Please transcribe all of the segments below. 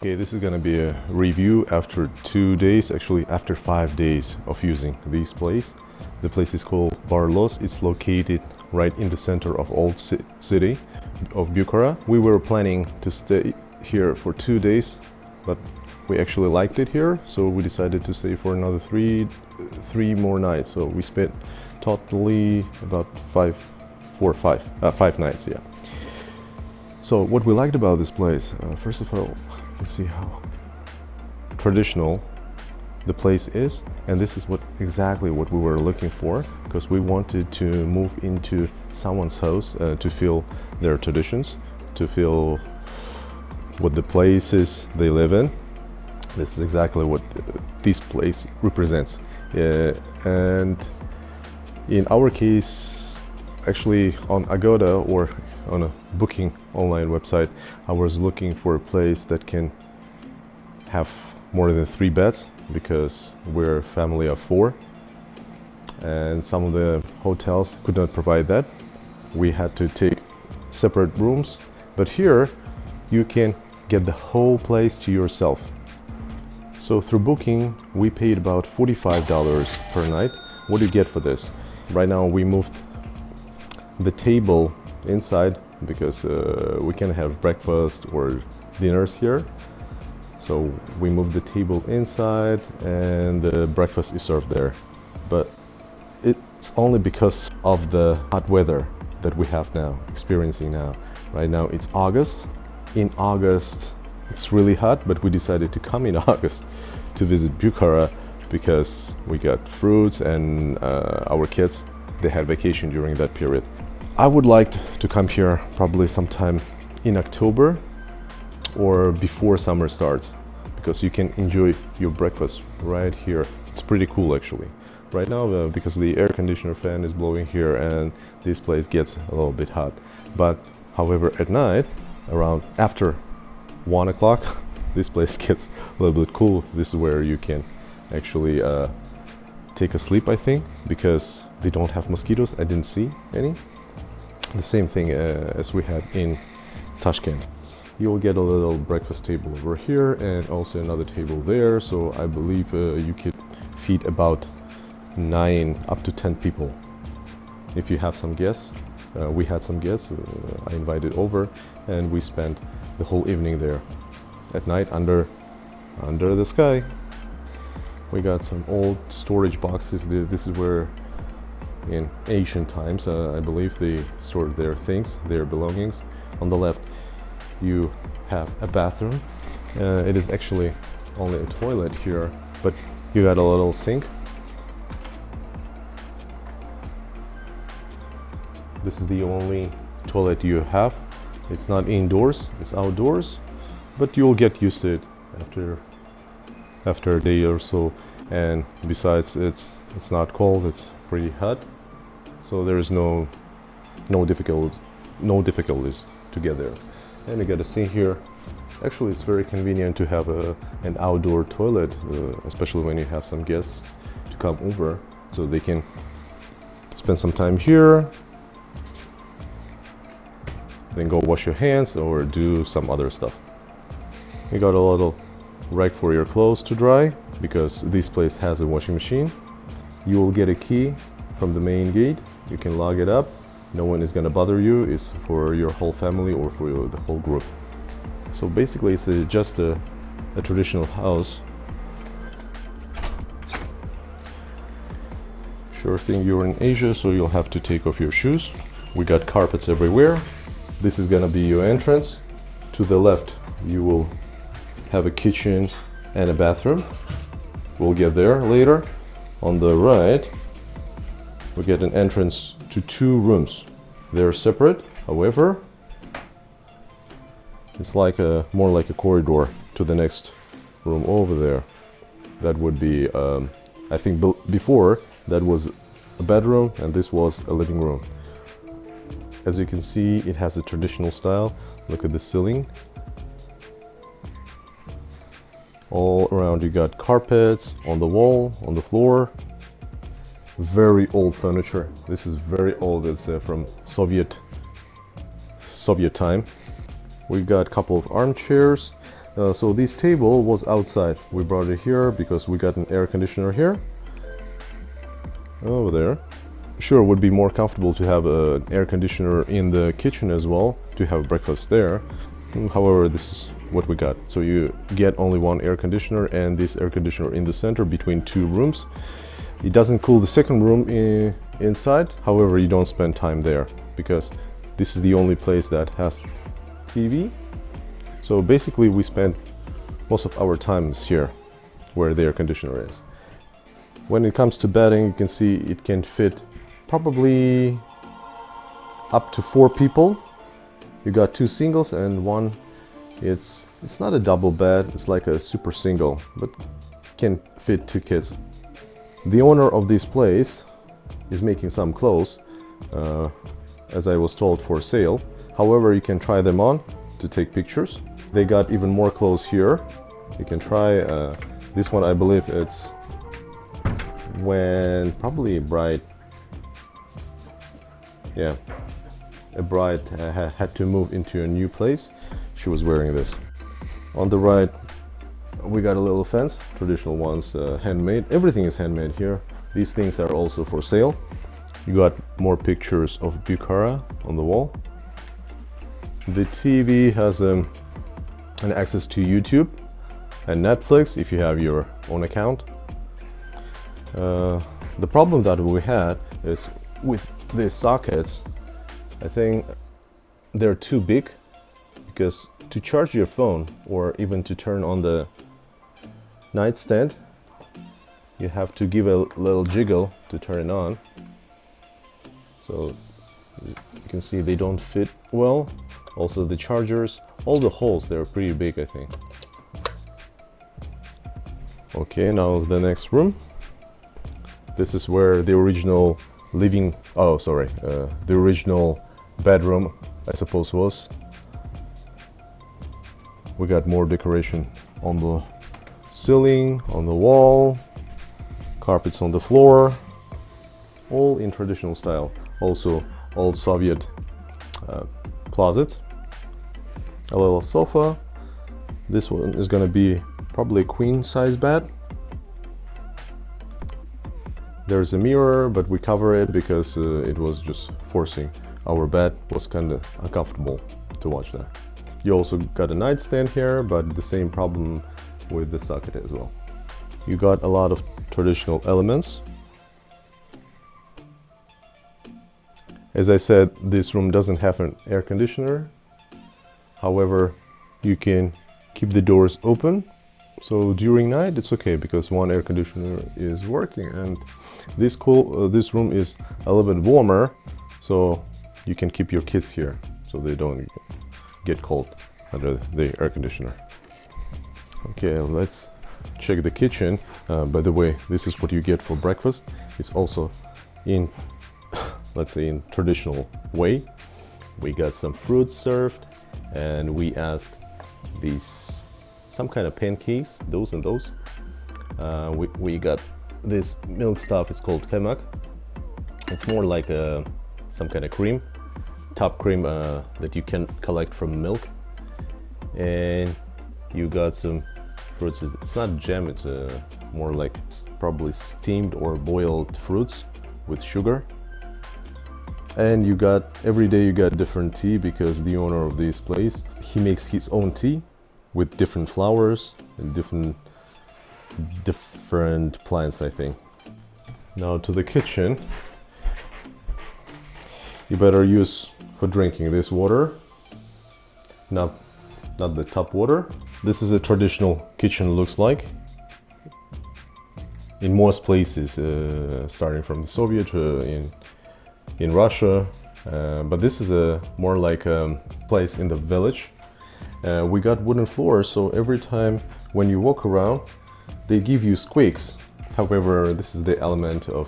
Okay, this is gonna be a review after 2 days, actually after 5 days of using this place. The place is called BARLOS. It's located right in the center of old city of Bukhara. We were planning to stay here for 2 days, but we actually liked it here, so we decided to stay for another three more nights. So we spent totally about 5 nights, yeah. So what we liked about this place, first of all, you can see how traditional the place is, and this is exactly what we were looking for, because we wanted to move into someone's house to feel their traditions, to feel what the places they live in. This is exactly what this place represents. And in our case, actually on Agoda or on a booking online website, I was looking for a place that can have more than 3 beds, because we're a family of 4, and some of the hotels could not provide that. We had to take separate rooms, but here you can get the whole place to yourself. So through booking, we paid about $45 per night. What do you get for this? Right now we moved the table inside because we can have breakfast or dinners here. So we moved the table inside and the breakfast is served there. But it's only because of the hot weather that we have now, experiencing now. Right now it's August. In August it's really hot, but we decided to come in August to visit Bukhara because we got fruits and our kids, they had vacation during that period. I would like to come here probably sometime in October or before summer starts, because you can enjoy your breakfast right here. It's pretty cool actually. Right now, because the air conditioner fan is blowing here and this place gets a little bit hot. But however, at night, around after 1 o'clock, this place gets a little bit cool. This is where you can actually take a sleep, I think, because they don't have mosquitoes. I didn't see any. The same thing as we had in Tashkent. You'll get a little breakfast table over here and also another table there. So I believe you could feed about 9 up to 10 people. If you have some guests, we had some guests, I invited over, and we spent the whole evening there at night under the sky. We got some old storage boxes. This is where in ancient times, I believe they stored their things, their belongings. On the left, you have a bathroom. It is actually only a toilet here, but you got a little sink. This is the only toilet you have. It's not indoors, it's outdoors, but you'll get used to it after a day or so. And besides, it's not cold, it's pretty hot. So there is no difficulties to get there. And you got a sink here. Actually, it's very convenient to have an outdoor toilet, especially when you have some guests to come over, so they can spend some time here, then go wash your hands or do some other stuff. You got a little rack for your clothes to dry, because this place has a washing machine. You will get a key from the main gate. You can log it up. No one is gonna bother you. It's for your whole family or for the whole group. So basically it's just a traditional house. Sure thing, you're in Asia, so you'll have to take off your shoes. We got carpets everywhere. This is gonna be your entrance. To the left, you will have a kitchen and a bathroom. We'll get there later. On the right, we get an entrance to 2 rooms. They're separate, however, it's like more like a corridor to the next room over there. That would be, I think before that was a bedroom and this was a living room. As you can see, it has a traditional style. Look at the ceiling. All around you got carpets on the wall, on the floor. Very old furniture. This is very old. It's from Soviet time. We got a couple of armchairs. So this table was outside. We brought it here because we got an air conditioner here. Over there. Sure, it would be more comfortable to have an air conditioner in the kitchen as well, to have breakfast there. However, this is what we got. So you get only one air conditioner and this air conditioner in the center between two rooms. It doesn't cool the second room inside. However, you don't spend time there because this is the only place that has TV. So basically we spend most of our times here where the air conditioner is. When it comes to bedding, you can see it can fit probably up to 4 people. You got 2 singles and one, it's not a double bed, it's like a super single, but can fit 2 kids. The owner of this place is making some clothes, as I was told, for sale. However, you can try them on to take pictures. They got even more clothes here. You can try this one. I believe it's when probably a bride, yeah, a bride had to move into a new place. She was wearing this. On the right, we got a little fence, traditional ones, handmade. Everything is handmade here. These things are also for sale. You got more pictures of Bukhara on the wall. The TV has an access to YouTube and Netflix if you have your own account. The problem that we had is with these sockets, I think they're too big, because to charge your phone or even to turn on the nightstand, you have to give a little jiggle to turn it on. So you can see they don't fit well. Also the chargers, all the holes, they're pretty big, I think. Okay, now the next room. This is where the original the original bedroom, I suppose, was. We got more decoration on the ceiling, on the wall, carpets on the floor, all in traditional style. Also old Soviet closets, a little sofa. This one is gonna be probably a queen size bed. There's a mirror, but we cover it because it was just forcing. Our bed was kind of uncomfortable to watch that. You also got a nightstand here, but the same problem with the socket as well. You got a lot of traditional elements. As I said, this room doesn't have an air conditioner. However, you can keep the doors open. So during night it's okay because one air conditioner is working, and this room is a little bit warmer, so you can keep your kids here so they don't get cold under the air conditioner. Okay, let's check the kitchen. By the way, this is what you get for breakfast. It's also in, let's say, in traditional way. We got some fruits served, and we asked these some kind of pancakes, those and those. We got this milk stuff. It's called kemak. It's more like some kind of cream, top cream that you can collect from milk. And you got some fruits. It's not jam, it's more like probably steamed or boiled fruits with sugar. And you got, every day you got different tea, because the owner of this place, he makes his own tea with different flowers and different plants, I think. Now to the kitchen. You better use for drinking this water, not the tap water. This is a traditional kitchen looks like in most places, starting from the Soviet in Russia, but this is a more like a place in the village. We got wooden floors, so every time when you walk around they give you squeaks. However, this is the element of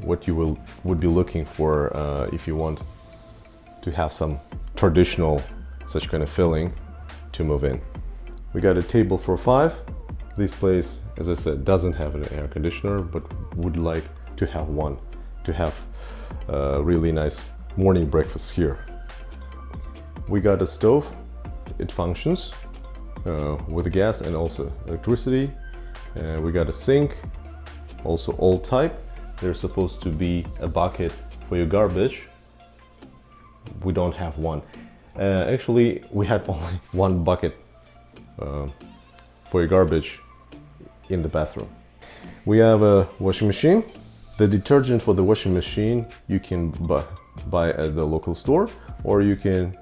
what you would be looking for if you want to have some traditional such kind of feeling to move in. We got a table for 5. This place, as I said, doesn't have an air conditioner, but would like to have one, to have a really nice morning breakfast here. We got a stove. It functions. with gas and also electricity. We got a sink, also old type. There's supposed to be a bucket for your garbage. We don't have one. Actually, we had only one bucket for your garbage in the bathroom. We have a washing machine. The detergent for the washing machine you can buy at the local store, or you can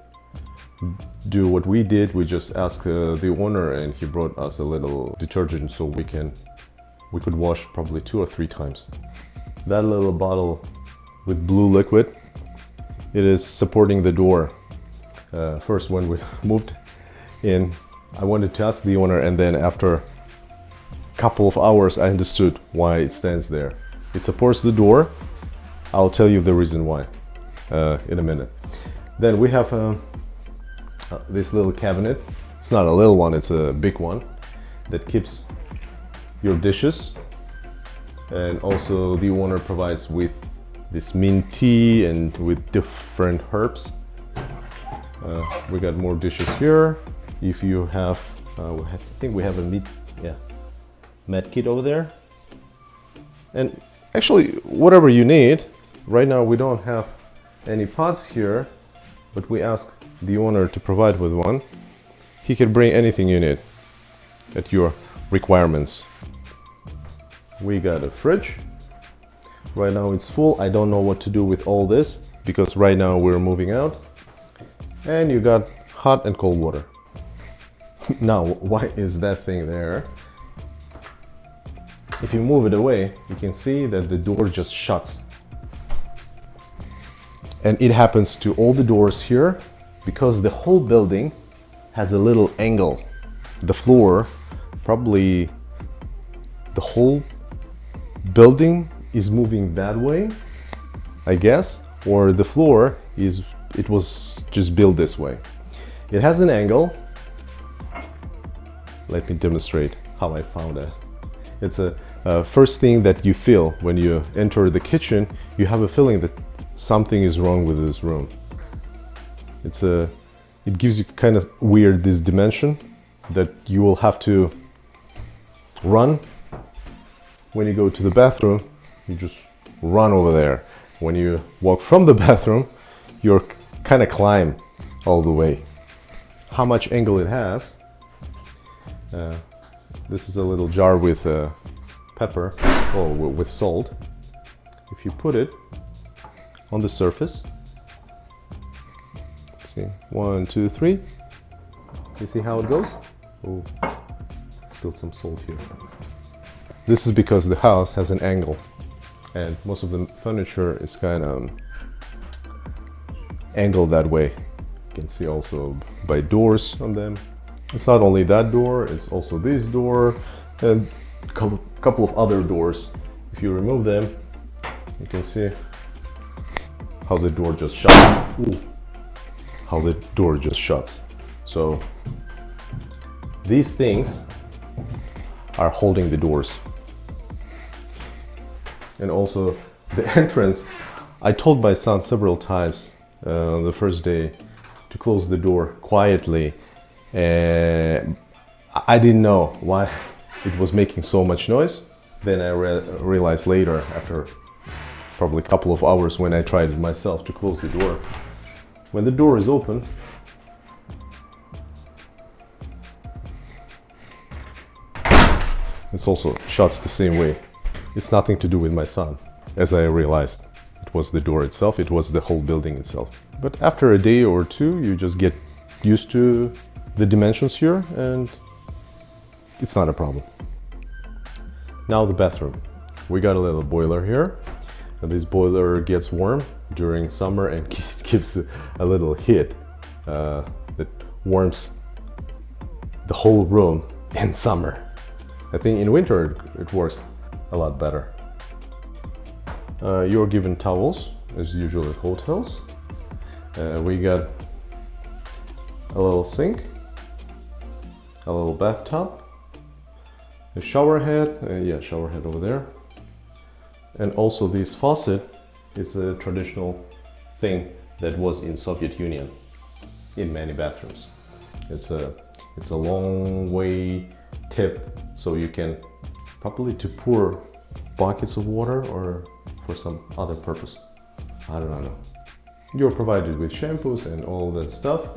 do what we did. We just asked the owner and he brought us a little detergent so we could wash probably 2 or 3 times. That little bottle with blue liquid, it is supporting the door. First, when we moved in, I wanted to ask the owner, and then after a couple of hours I understood why it stands there. It supports the door. I'll tell you the reason why in a minute. Then we have this little cabinet. It's not a little one, it's a big one that keeps your dishes. And also the owner provides with this mint tea and with different herbs. We got more dishes here. If you have, I think we have a med kit over there. And actually, whatever you need. Right now we don't have any pots here, but we asked the owner to provide with one. He can bring anything you need at your requirements. We got a fridge. Right now it's full. I don't know what to do with all this because right now we're moving out. And you got hot and cold water. Now, why is that thing there? If you move it away, you can see that the door just shuts. And it happens to all the doors here because the whole building has a little angle. The floor, probably the whole building is moving that way, I guess, or the floor it was just built this way. It has an angle. Let me demonstrate how I found it. It's a first thing that you feel when you enter the kitchen. You have a feeling that something is wrong with this room. It gives you kind of weird this dimension that you will have to run. When you go to the bathroom, you just run over there. When you walk from the bathroom, you're kind of climb all the way. How much angle it has? This is a little jar with pepper or with salt. If you put it on the surface, see, 1, 2, 3. You see how it goes? Oh, spilled some salt here. This is because the house has an angle, and most of the furniture is kind of angled that way. You can see also by doors on them. It's not only that door, it's also this door and a couple of other doors. If you remove them, you can see how the door just shuts. Ooh. How the door just shuts. So these things are holding the doors. And also the entrance, I told my son several times on the first day to close the door quietly. I didn't know why it was making so much noise. Then I realized later, after probably a couple of hours when I tried it myself to close the door. When the door is open, it also shuts the same way. It's nothing to do with my son, as I realized. It was the door itself, it was the whole building itself. But after a day or two, you just get used to the dimensions here and it's not a problem. Now the bathroom. We got a little boiler here, and this boiler gets warm during summer and gives a little heat that warms the whole room in summer. I think in winter it works a lot better. You're given towels, as usual at hotels. We got a little sink, a little bathtub, a shower head, shower head over there. And also this faucet is a traditional thing that was in Soviet Union in many bathrooms. It's a long way tip, so you can probably to pour buckets of water or for some other purpose. I don't know. You're provided with shampoos and all that stuff.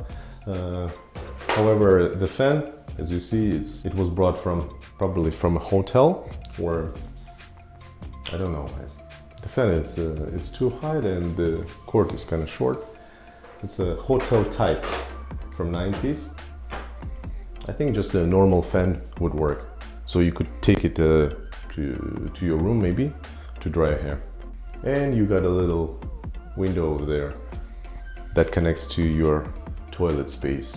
However, the fan, as you see, it was brought probably from a hotel, or I don't know. The fan is too high and the cord is kind of short. It's a hotel type from 90s. I think just a normal fan would work. So you could take it to your room maybe to dry your hair. And you got a little window over there that connects to your toilet space.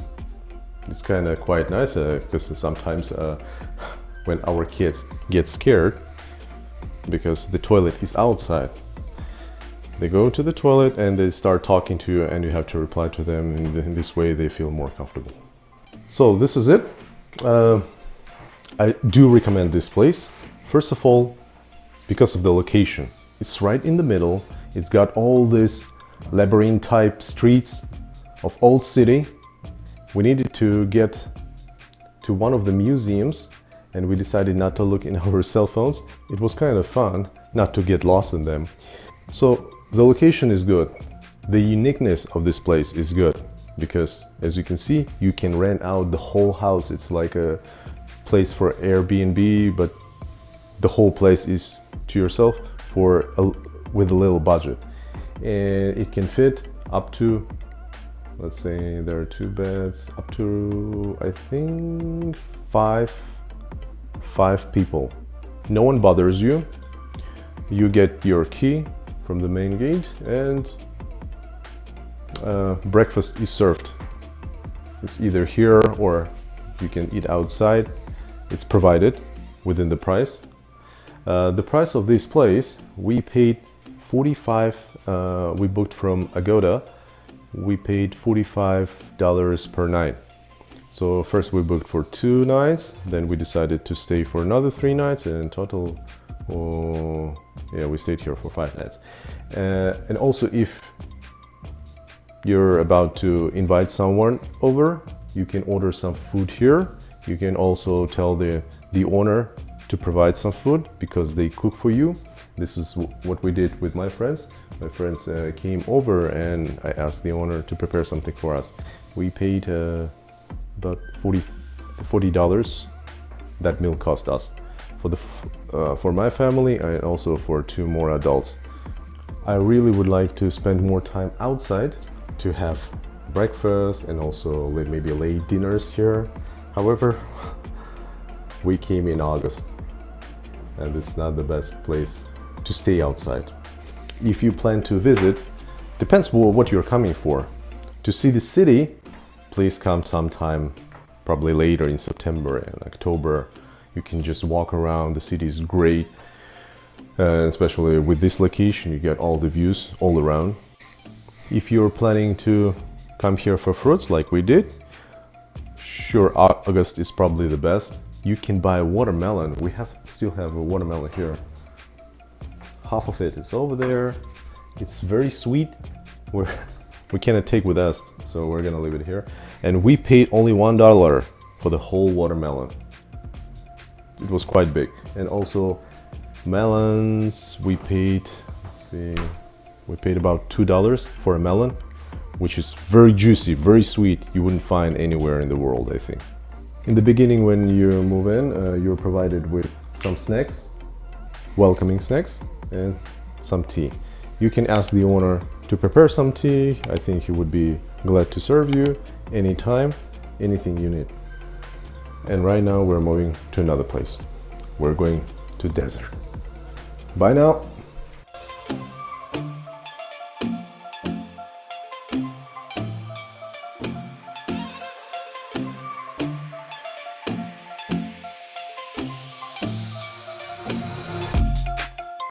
It's kind of quite nice because sometimes when our kids get scared because the toilet is outside, they go to the toilet and they start talking to you and you have to reply to them. In this way they feel more comfortable. So this is it. I do recommend this place. First of all, because of the location. It's right in the middle. It's got all these labyrinth type streets of old city. We needed to get to one of the museums and we decided not to look in our cell phones. It was kind of fun not to get lost in them. So the location is good. The uniqueness of this place is good because, as you can see, you can rent out the whole house. It's like a place for Airbnb, but the whole place is to yourself with a little budget. And it can fit up to, let's say there are 2 beds, up to I think five people. No one bothers you. You get your key from the main gate and breakfast is served. It's either here or you can eat outside. It's provided within the price. The price of this place, we paid 45, we booked from Agoda, we paid $45 per night. So first we booked for 2 nights, then we decided to stay for another 3 nights, and in total, yeah, we stayed here for 5 nights. And also, if you're about to invite someone over, you can order some food here. You can also tell the owner to provide some food because they cook for you. This is what we did with my friends. My friends came over and I asked the owner to prepare something for us. We paid about $40 that meal cost us for my family and also for 2 more adults. I really would like to spend more time outside to have breakfast and also maybe late dinners here. However, we came in August and it's not the best place to stay outside. If you plan to visit, depends what you're coming for. To see the city, please come sometime, probably later in September and October. You can just walk around, the city is great. Especially with this location, you get all the views all around. If you're planning to come here for fruits like we did, sure, August is probably the best. You can buy watermelon. We still have a watermelon here. Half of it is over there. It's very sweet. We cannot take with us, so we're gonna leave it here. And we paid only $1 for the whole watermelon. It was quite big. And also melons, we paid, let's see, we paid about $2 for a melon, which is very juicy, very sweet. You wouldn't find anywhere in the world, I think. In the beginning, when you move in, you're provided with some snacks, welcoming snacks, and some tea. You can ask the owner to prepare some tea. I think he would be glad to serve you anytime, anything you need. And right now we're moving to another place. We're going to desert. Bye now.